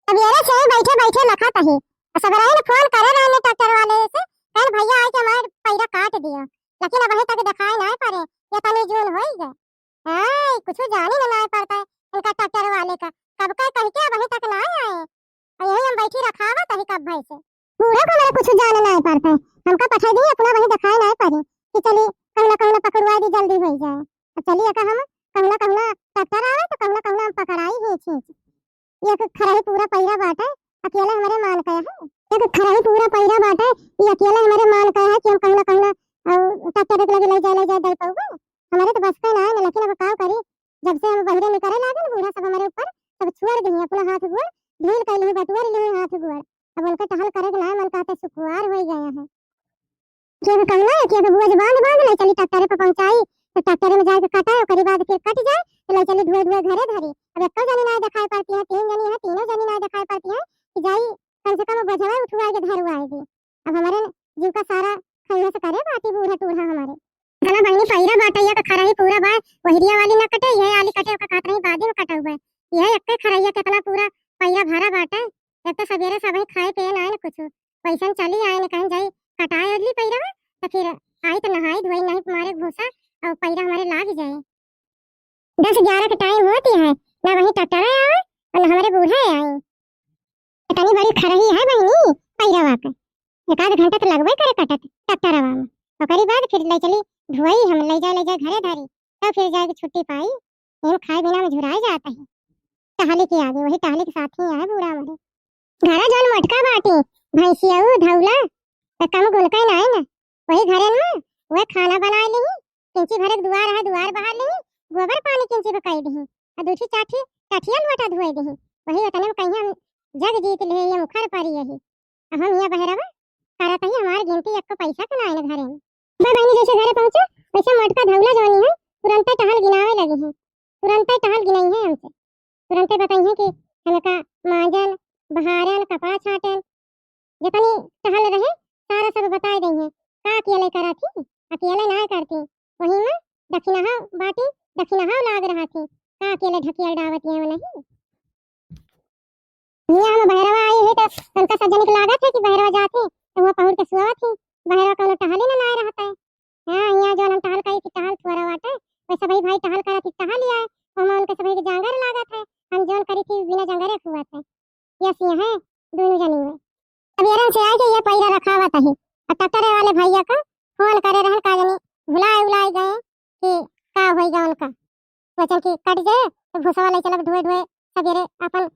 अब ये से बैठे बैठे लखत है सवेरे ने फोन करे रहने ट्रैक्टर वाले से कल भैया आए के हमारे पैरा काट दिया लेकिन अब तक दिखाई ना पड़े ये तनी जून हो गए हां कुछ जाने ना पड़ता है इनका ट्रैक्टर वाले का कब का कह के अब तक ना आए और यही हम बैठी रखावा तभी कब भाई से पूरा को मेरे कुछ जाने ना पड़ता है हमका पठा दिए अपना वही दिखाई ना पड़े कि चली कहना पकड़वा दी जल्दी हो जाए अब चलिए का हम कहना ट्रैक्टर आवे तो कहना हम पकड़ाई ही छी ये खराई पूरा पैरा बाटा अकेला हमारे मान का है ये खराई पूरा पैरा बाटा ये अकेला हमारे मान का है कि हम कहना ट्रैक्टर लगे ले जाए दे पाऊंगा हमारे तो बस का ना है लेकिन अब का करी जब से हम बहरे निकले लागे ना बूढ़ा सब हमारे ऊपर सब छोड़ दिए अपना हाथ गोड़ ढील कर लिए बटुआ लिए हाथ गोड़ अब उनका टहल करे ना मन कहते सुखवार हो गया है जो कहना है कि बुआ जबान बांध ले चली ट्रैक्टर पे पहुंचाई तो ट्रैक्टर में जाके कटा और करीब बाद फिर कट जाए तो ले चली धुए धुए घरे धरी अब एक जनी ना दिखाई पड़ती है तीन जनी है तीनों जनी ना दिखाई पड़ती है कि जाई कम से कम बजवा उठवा के धर आएगी अब हमारे जीव का सारा खैया से करे बाटी बूढ़ा टूढ़ा हमारे चला बहनी पैरा बाटैया का खराई पूरा बा वहिरिया वाली ना कटे ये वाली कटे का काट नहीं बादे में कटा हुआ है यह एक खराइया कितना पूरा पैरा भरा बाटा एक तो सवेरे सब खाए पिए ना कुछ पैसा चली आए ना कहीं जाई कटाए अगली पैरा तो फिर आई तो नहाई धोई नहीं मारे घुसा और पैरा हमारे लाग जाए 10-11 का टाइम होती है ना वही ट्रैक्टर आए और ना हमारे बूढ़े आए इतनी बड़ी खरही है बहनी पैरा वाके एक आध घंटा तो लगबे करे कटत ट्रैक्टर आवा में और करीब बाद फिर ले चली धोई हम ले जाए घरे धरी तब फिर जाके छुट्टी पाई इन खाए बिना में झुराई जाता है टहली के आगे वही टहली के साथ ही है बूढ़ा हमारे घरा जौन मटका बाटी भैंसिया धौला तो कम गुलका ना है ना वही घरे में वह खाना बना ली किंची भरे दुआर है दुआर बाहर ली गोबर पानी किंची पे कई दी और दूसरी चाठी काठिया लटा धोए दी वही उतने में कहीं हम जग जीत ले ये मुखर परी यही अब हम यहाँ बहरवा करत ही हमार गिनती एक को पैसा के ना आए घरे में मैं बहनी जैसे घरे पहुंचे वैसे मटका धौला जवानी है तुरंत टहल गिनावे लगी है तुरंत टहल गिनाई है हमसे तुरंत बताई है कि हमें का मांजन बहारन कपड़ा छाटन जितनी टहल रहे सारा सब बता दी है का अकेले करा थी अकेले ना करती वही में दक्षिणा बाटी दक्षिणा लाग रहा थी का अकेले ढकियल डावती है नहीं यहाँ हम भैरवा आई है तो उनका सज्जन की लागत है कि भैरवा जाती तो वो पहुर के सुआ थी भैरवा को टहल ही ना रहता है हां यहाँ जो हम टहल करी थी टहल थोड़ा वाटा वैसे भाई टहल करा थी टहल लिया हम उनके सभी के जांगर लागत है हम जोन करी थी बिना जांगरे हुआ था यस ये है दोनों जनी में अब यार से आके ये पैरा रखा हुआ था ट्रैक्टर वाले भैया का फोन करे रहन का जनी भुलाए गए कि का होइगा उनका वचन की कट जाए तो भूसा वाले चलब धोए धोए सवेरे अपन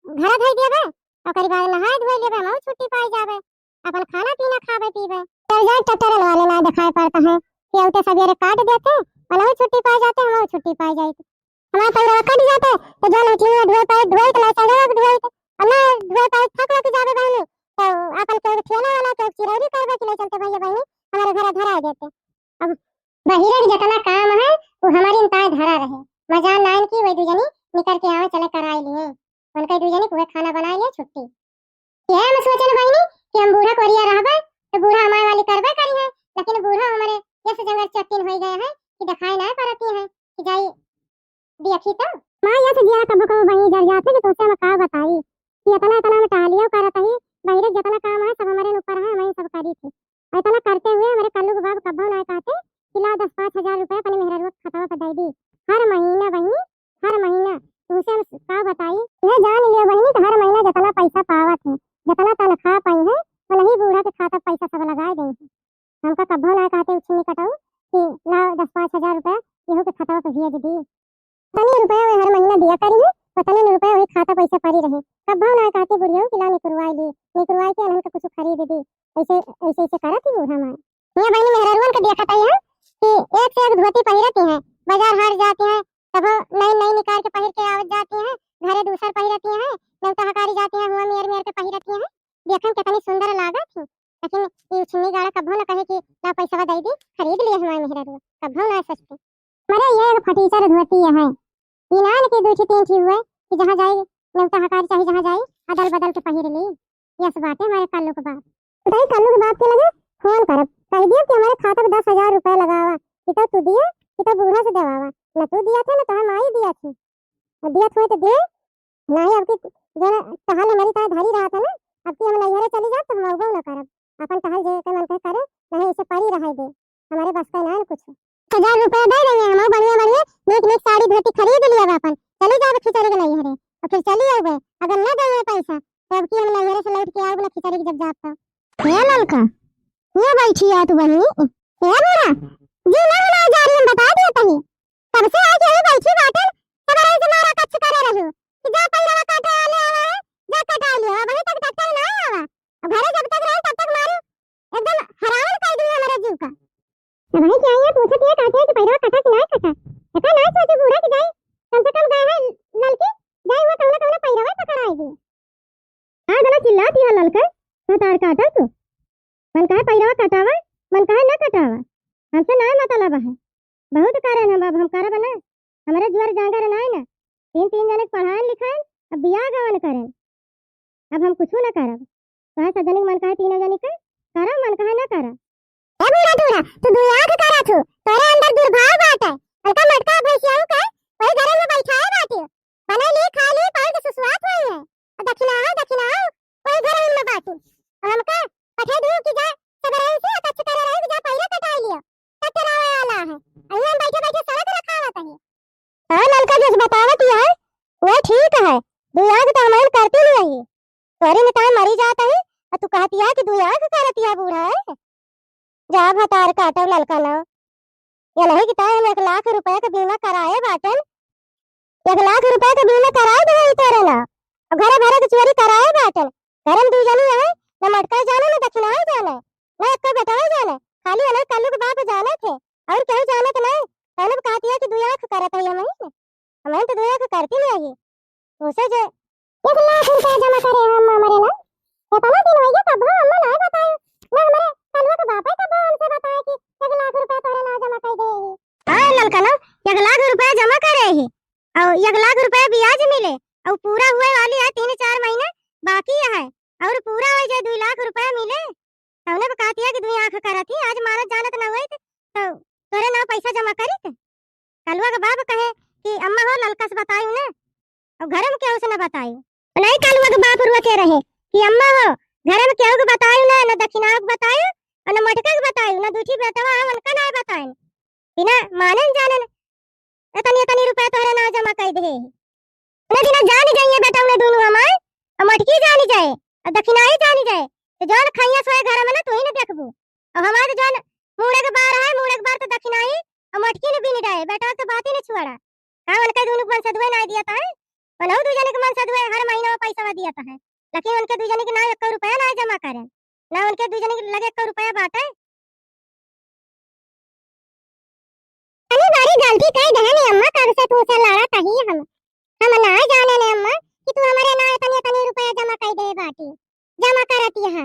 घर धोई देबे और करीब नहाए धोए लेबे हम छुट्टी पाई जाबे अपन खाना पीना खाबे पीबे चल जाए ट्रैक्टर वाले ना दिखाई पड़ता है कि उते सवेरे काट देते और हम छुट्टी पाई जाते हम छुट्टी पाई जाती हमारा पैरा कट जाते तो जो उठी धोए तो ना चढ़े धोए और ना धोए पाए थक लग जाबे बहनी तो अपन के खेला वाला के चिरौरी करबे के ले चलते भैया बहनी हमारे घर धरा देते अब बहिरे जितना काम है वो हमारी इंतजार धरा रहे मजान नाइन की वही दुजनी निकल के आवे चले कराई लिए उनका दुजनी पूरे खाना बना लिए छुट्टी ये हम सोचन बहनी कि हम बूढ़ा कोरिया रहबे तो बूढ़ा हमारे वाली करबे करी है लेकिन बूढ़ा हमारे जैसे जंगल चट्टीन हो गए हैं कि दिखाई ना पड़ती है कि जाई देखी तो मां ये से जिया कब कब वहीं जर जाते कि तोसे हम का बताई कि इतना में टालियो करत ही बहिरे जितना काम है सब हमारे ऊपर है हम सब करी थी इतना करते हुए हमारे कल्लू के बाप कब्बो ना कहते किला 10-5 हजार रुपए अपने मेहररुआ खतवा पे दे दी हर महीना बहनी हर महीना तुमसे हम का बताई यह जान लियो बहनी तो हर महीना जितना पैसा पावत है जितना तनख्वाह पाई है वो नहीं बूढ़ा के खाता पैसा सब लगाए दे हमका कब्बो ना कहते उछनी कटाऊ कि ला 10-5 हजार रुपए इहो के खतवा पे भेज दी तनी रुपया हर महीना दिया करी है पतने रुपया वही खाता पैसा पड़ी रहे कब्बो ना कहते बुढ़ियो किला निकरवाई के अनहन का कुछ खरीद दी ऐसे करत ही बूढ़ा मां ये बहनी मेहररुआ के देखत है कि एक से एक धोती पहिरती है बाजार हाट जाती है तब नई निकाल के पहिर के आवत जाती है घरे दूसर पहिरती है नौता हकारी जाती है हुआ मेर के पहिरती है देखन कितनी सुंदर लागत थी लेकिन ये उछनी गाड़ा कब्बो ना कहे कि ना पैसा दे दी खरीद लिए हमारे मेहररुआ कब्बो ना सस्ते मरे ये फटीचर धोती है इनान के दूसरी तीन थी हुए कि जहां जाए नौता हकारी चाहे जहां जाए अदल बदल के पहिर ली यस बात है हमारे कल्लू के बाप बताइए कल्लू के बाप के लगे फोन करब कह दिया कि हमारे खाता में 10,000 रुपए लगावा कि तो तू दिया कि तो बूढ़ा से देवावा ना तू दिया था ना तो हम आई दिया थी दिया था तो दे नहीं अब जन टहल हमारी ता धरी रहा था ना, अब की हम नैहरे चली जात तो हम अउबो न करब, अपन टहल जे के मन के करे, नहीं इसे परी रहे दे, हमारे बस का ना है कुछ। 1000 रुपया दे देंगे हम, बढ़िया बढ़िया नेक नेक साड़ी धोती खरीद लिया अपन, चली जाब खिचड़ी के नैहरे, और फिर चली आवे, अगर न देंगे पैसा तो अब की हम नैहरे से लौट के आऊब ना खिचड़ी के जब जाब तो। हे ललका, ये बैठी है तू बहनी, हे बोरा जी ना ना जा रही हम बता दिया तनी, तब से आज यही बैठी बाटन, सब ऐसे मारा कच्छ करे रहू, कि जा पहले काटे आले आवा है, जा कटा लियो, वहीं तक डॉक्टर ना आवा, अब घरे जब तक रहे तब तक मारू, एकदम हराम कर दिया हमारे जीव का। अब भाई क्या ये पूछत ये काटे कि पैरा कटा कि ना कटा, एका ना सोचे पूरा कि जाए, कम से कम गए है ललकी, जाए वो कौन कौन पैरा पकड़ाएगी। हां गला चिल्लाती है ललका, तार काटा तू, मन कहे पैरा कटावा, मन कहे ना कटावा, हमसे ना मतलब है, बहुत कारण हम अब हम करब ना, हमारे जुआर जांगर ना है ना, तीन तीन जने पढ़ाएं लिखाएं, अब बियाह गवन करें, अब हम कुछ ना करब, तो है सजनी मन कहे तीनों जनी के करा, मन कहे ना करा। ए बुढ़ा टूरा तू दुआग करा थू, तोरे अंदर दुर्भाव बात है, हल्का मटका भैसियाऊ का वही घरे में बैठाए बाटे, बना ली खा ली पाल के सुसुआत हुई है, और दक्षिणा वही घरे में बाटे, और हमका पठे दूं कि जा सगरे से कच्छ करे रहे जा पहले कटा लियो, कटरावे वाला है, अइया बैठे बैठे सड़क रखावत है। हां ललका जो बतावत है वो ठीक है, दुआग तो हमारे करती नहीं है, तोरे में कहा मरी जाता है, और तू कहती है कि दुआग करती है बूढ़ा है, जा भतार काटो ललका ना, ये नहीं कि ताए हम 1 लाख रुपए का बीमा कराए बाटन, 1 लाख रुपए का बीमा कराए दे तोरे ना, और घरे भरे की चोरी कराए बाटन, घर में 2 जनी है, न मटका जाने न दक्षिणा जाने, न एक बेटा जाने, खाली अलग कल्लू के बाप जाने थे, और कहीं जाने के नहीं, पहले कहती है कि 2 लाख करत है हमें, हमें तो 2 लाख करती नहीं है, उसे जो 1 लाख रुपए जमा करे हम हमारे ना, कितना दिन हो गया तब हम ना बताए, ना हमारे कल्लू के बाप कब हमसे बताए कि 1 लाख रुपए तोरे ना जमा कर देगी। हां ललका ना 1 लाख रुपए जमा करे ही, और 1 लाख रुपए ब्याज मिले, और पूरा हुए वाली है 3-4 महीने बाकी है, और पूरा हो जाए 2 लाख रुपए मिले, तौने बताती है कि 2 लाख करती, आज मारत जानत ना होई तो तोरे ना पैसा जमा करी थे, कलवा के बाप कहे कि अम्मा हो ललका से बताई ना, और घर में केहू से ना बताई, नहीं कलवा के बाप रुआ के रहे कि अम्मा हो घर में केहू के बताई ना, न दक्षिणा के बताई, और न मटका के बताई, न दूठी बेटवा हम उनका ना बताई, बिना माने न जाने इतनी रुपए तोरे ना जमा कर दे, उन्हें बिना जान जाइए बेटा, उन्हें दोनों हमारे, और मटकी जानी जाए, और दक्षिणा ही जानी जाए, तो जान खाइया सोए घर में ना तू ही न देखबू, और हमारे जान मुड़े के बार है, मुड़े के बार तो दक्षिणा ही और मटकी ने भी नहीं डाले, बेटा तो बात ही नहीं छुआड़ा, हां उनके दोनों को मन सदवे ना दिया था, और 2 जने के मन सदवे हर महीना पैसा दिया था, लेकिन उनके 2 जने के ना 1 रुपया ना जमा करें, ना उनके 2 जने के लगे 1 रुपया बाटे, अरे बारी गलती कह दहनी अम्मा, कब से तू से लड़ा कही हम ना जाने ने अम्मा कि तू हमारे ना इतने रुपया जमा कर दे बाटी, जमा करती है,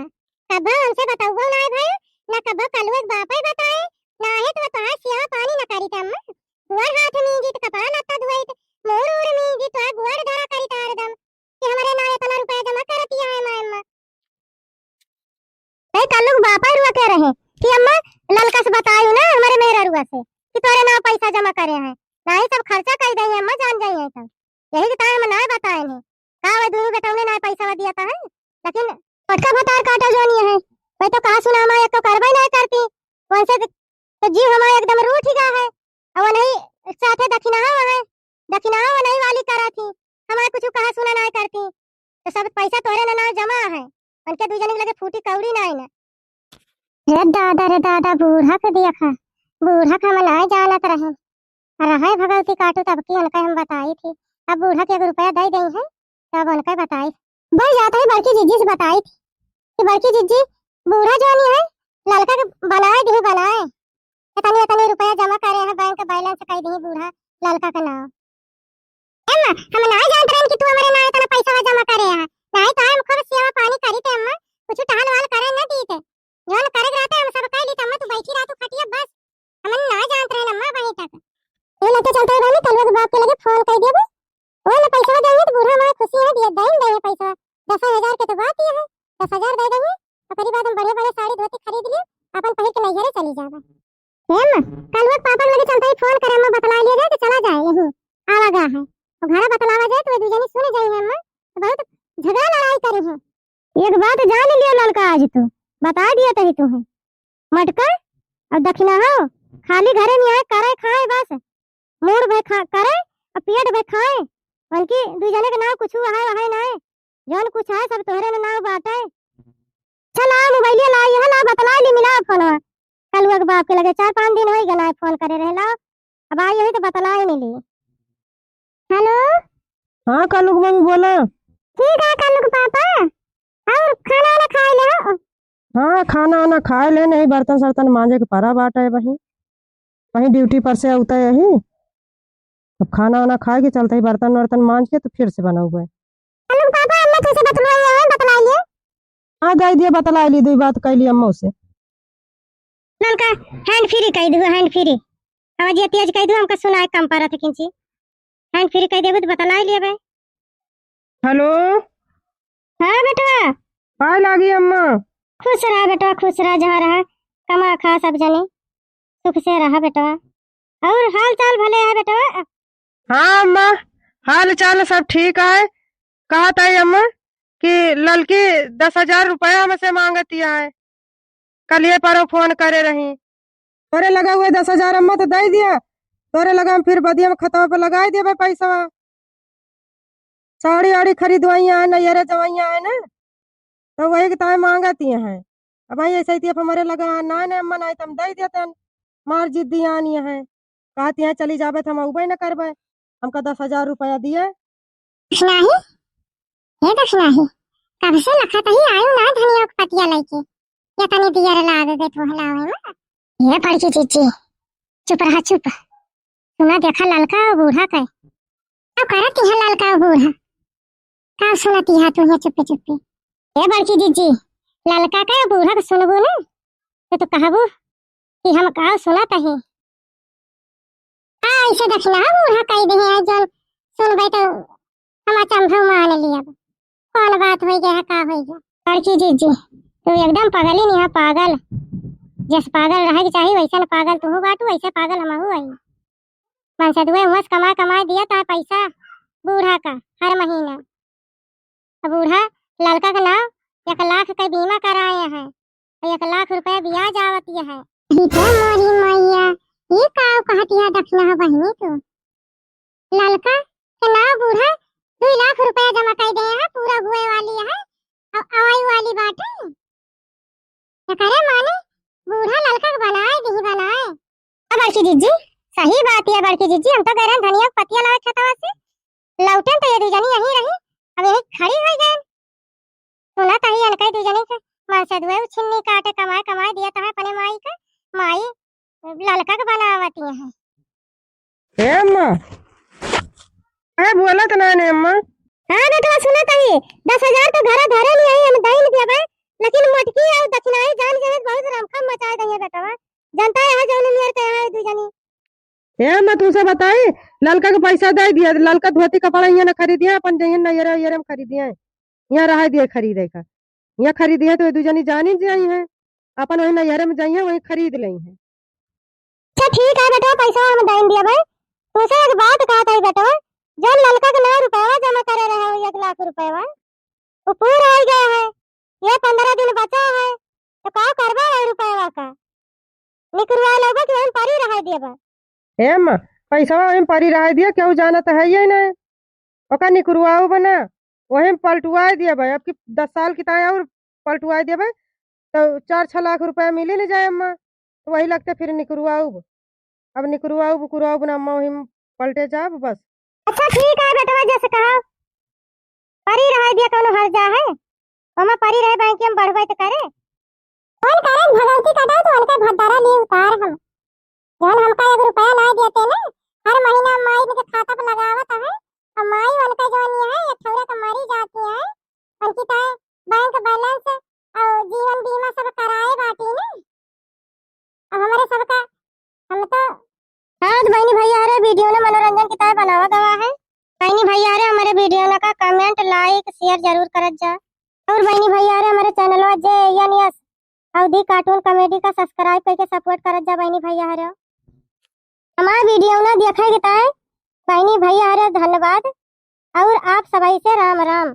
कब हमसे बताओ ना भाई, ना कब कल एक बाप ही बताए, ना है तो तार सिया पानी ना करी त अम्मा, गुआर हाथ में जी तो कपड़ा लत्ता धोई तो मोर ओर में जी तो गुआर धरा करी तार दम, कि हमारे ना इतना रुपया जमा करती है अम्मा, ए कल लोग बापा रुआ कह रहे कि अम्मा ललका से बताई ना हमारे मेरा रुआ से कि तोरे ना पैसा जमा करे हैं, ना ही सब खर्चा कर दई अम्मा, जान जाई है सब, यही के तार में ना बताए हैं, का वे दोनों बेटा ने ना पैसा दिया था है, लेकिन पटका भतार काटा जोनी है, मैं तो कहा सुना मैं एक तो करबे नहीं करती, वैसे तो जीव हमारा एकदम रूठ गया है, और नहीं साथे दक्षिणा नहीं वाली करा थी, हमारे कुछ कहा सुना नहीं करती, तो सब पैसा तोरे ना जमा है, उनके 2 जने लगे फूटी कौड़ी ना है, रे दादा बूढ़ा के दिया खा, बूढ़ा का मनाए जानत रहे, रहे भगवती काटू तब की उनका हम बताई थी, अब बूढ़ा के 1 रुपया दे गई है, तब उनका बताई, भाई जाता है बड़की जीजी से बताई थी, कि बड़की जीजी बूढ़ा जोनी है, ललका के बनाए, इतने रुपया जमा करे हैं बैंक के बैलेंस कह दी बूढ़ा ललका का नाम, अम्मा हम ना जानत रहे कि तू हमारे ना इतना पैसा जमा करे है, नहीं तो हम खूब सेवा पानी करी थे अम्मा, कुछ टहल वाल करे ना दी थे, जोन करे रहते हम सब कह ली अम्मा, तू बैठी रह तू खटिया बस, हम ना जानत रहे अम्मा वहीं तक, ये लेके चलते रहे कल के बाप के लगे फोन कर दिया, वो ना पैसा देंगे तो बूढ़ा हमारे खुशी है, दिया देंगे पैसा 10,000 के तो बात ही है, 10,000 दे देंगे, और करीब बाद हम बड़े साड़ी धोती खरीद लिए, अपन पहन के नैहरे चली जावा, अम्मा कल वो पापा लगे चलते ही फोन करे अम्मा बतला लिया जाए तो चला जाए, यही आवागा है, और घर बतलावा जाए तो 2 जने सुन जाएंगे अम्मा, तो बहुत गई है। एक बात जान लियो ललका, आज तो बता दिया तही तुम्हें। मटका और दक्षिणा हो खाली घरे में आए करे खाए बस, मूड भे करे और पेट भे खाए। उनकी दू जने के नाव कुछ है ना, जौन कुछ है सब तोहरे ने नाव बाटे। चला मोबाइल ला यह ला बतला ली मिला फोनवा। कल के बाप के लगे 4-5 दिन हो गए फोन करे रहे ला, अब आई है तो बतला ही मिली। हेलो हाँ कालू मम्मी बोला। ठीक है कालू पापा, और खाना वाला खा ले हो? हाँ खाना वाना खाए ले, नहीं बर्तन सर्तन मांजे के परा बाटा है वही वही ड्यूटी पर से उतर यही। अब खाना वाना खाए के चलते ही बर्तन वर्तन मांज के तो फिर से बना हुआ है। कालू पापा अम्मा तुझसे बतला लिए। हाँ दे दिए बतला ली, दो बात कह ली अम्मा से। ललका हैंड फ्री कह दू, हैंड फ्री आवाज ये तेज कह दू, हमका सुनाए कम पारा थे किंची। हैंड फ्री कह देबो तो बतला लिए बे। हेलो हां बेटा पाए लागी अम्मा। खुश रहा बेटा, खुश रहा, जहाँ रहा कमा खा सब जने सुख से रहा बेटा। और हाल चाल भले है बेटा? हाँ अम्मा हाल चाल सब ठीक है। कहा था अम्मा कि लड़की 10,000 रुपया हमसे मांगती है, कल ये पर फोन करे रही। तोरे लगा हुए 10,000 अम्मा तो दे दिया, तोरे लगा हम फिर बदिया में खतवा पे लगा दिया पैसा। साड़ी आड़ी खरीदवाइया है, नैयरे जवाइया है ना, तो वही के ताए मांगती हैं। अब भाई ऐसे ही हमारे लगा ना ना अम्मा ना तुम दे देते मार जिद्दी आनी है। कहती हैं चली जाबे तो हम उबे न करबे, हमका 10,000 रुपया दिए। नहीं ये दक्षिणा ही कब से लखत ही आयो ना धनिया के पतिया लेके, या तनी दिया ला दे तो हलावे में। ये पड़की चीची चुप रहा चुप। सुना देखा ललका और बूढ़ा के अब करती है, ललका और बूढ़ा का सुनती है तू चुप्पे चुप्पे। ये बड़की जीजी ललका का बूढ़ा के सुनबो ना तो कहबो कि हम का सुनत ही। हां ऐसे दक्षिणा बूढ़ा कह दे है, जन सुनबे तो हम चंभव मान लिया। कौन बात हो गया का हो गया? बड़की जीजी तू एकदम पागल ही नहीं है, पागल जैसे पागल रहे के चाहिए वैसा पागल तू बाटू, वैसे पागल हम हुआ ही। मन से दुए मस्त कमा दिया था पैसा बूढ़ा का हर महीना। अब बूढ़ा लड़का का नाम 1 लाख का बीमा कराए हैं, 1 लाख रुपया ब्याज आवती है। मोरी मैया ये का कहती है दक्षिणा बहनी तो लड़का के नाम बूढ़ा 2 लाख रुपया जमा कर दे है, पूरा हुए वाली है अब आवाई वाली बात है। क्या करे माने बूढ़ा लड़का को बनाए। अब बड़की जीजी सही बात है बड़की जीजी, हम तो कह रहे हैं धनिया पतिया लाए खतवा से लौटे तो ये दू जनी यहीं रही, अब यही खड़ी हो गए। सुना तही अनकई दू जनी से मन से दुए छिन्नी काटे कमाए दिया तो है अपने माई का, माई लड़का के बनावती है। ए अम्मा ए बोला तो ना ने अम्मा। हां बेटा सुना तही 10,000 तो घरे धरे नहीं आई, हम दई नहीं देबे, लेकिन मटकी और दक्षिणाई जान के बहुत रमखम मचा दई बेटा। जनता है जौन नियर के है दू जनी। ए मैं तुमसे बताई ललका के पैसा दे दिया, ललका धोती कपड़ा यहाँ न खरीदिया, अपन जहिन नैयरा येरे में खरीदिया, यहाँ रहा दिए खरीदे का, यहाँ खरीदिए तो दू जनी जानी जाई है, अपन वही नैयरे में जाइए वही खरीद ली है। अच्छा ठीक है बेटा पैसा हम दे दिया भाई। तुमसे एक बात कहता है बेटा, जो ललका के 9 रुपया जमा करे रहे हो 1 लाख रुपया वो पूरा हो गया है, ये 15 दिन बचा है तो का करबा रुपया का निकलवा लोगे कि हम पारी रहा देबा। ए अम्मा पैसा वही परी रहा दिया, क्यों जाना तो है ही नहीं, ओका निकरुआऊ बना वही पलटुआ दिया भाई। अब की 10 साल की ताया और पलटुआ दिया भाई तो 4-6 लाख रुपया मिले नहीं जाए अम्मा, तो वही लगते फिर निकरुआऊ। अब निकरुआऊ बुकुराऊ बना अम्मा वही पलटे जाब बस। अच्छा ठीक है बेटा जैसे कहा परी रहा दिया कोनो हर जा है, हम परी रहे बैंक में बढ़वे तो करे कौन करे भगवती कटा तो उनका भद्दारा लिए उतार हम जौन हमका 1 रुपया ना देते ना, हर महीना माई के खाता पे लगावत है और माई उनका जौन ये है ये थोड़ा तो मरी जाती है, उनकी तो बैंक बैलेंस और जीवन बीमा सब कराए बाटी ना। अब हमारे सबका हम तो हाँ तो बहनी भैया अरे वीडियो ने मनोरंजन की तरह बनावा गवा है। बहनी भैया अरे हमारे वीडियो का कमेंट लाइक शेयर जरूर करत जा, और बहनी भैया अरे हमारे चैनल जे यस अवधि कार्टून कॉमेडी का सब्सक्राइब करके सपोर्ट करत जा बहनी भैया अरे। हमारा वीडियो ना देखे के ताए बहनी भैया अरे धन्यवाद, और आप सभी से राम राम।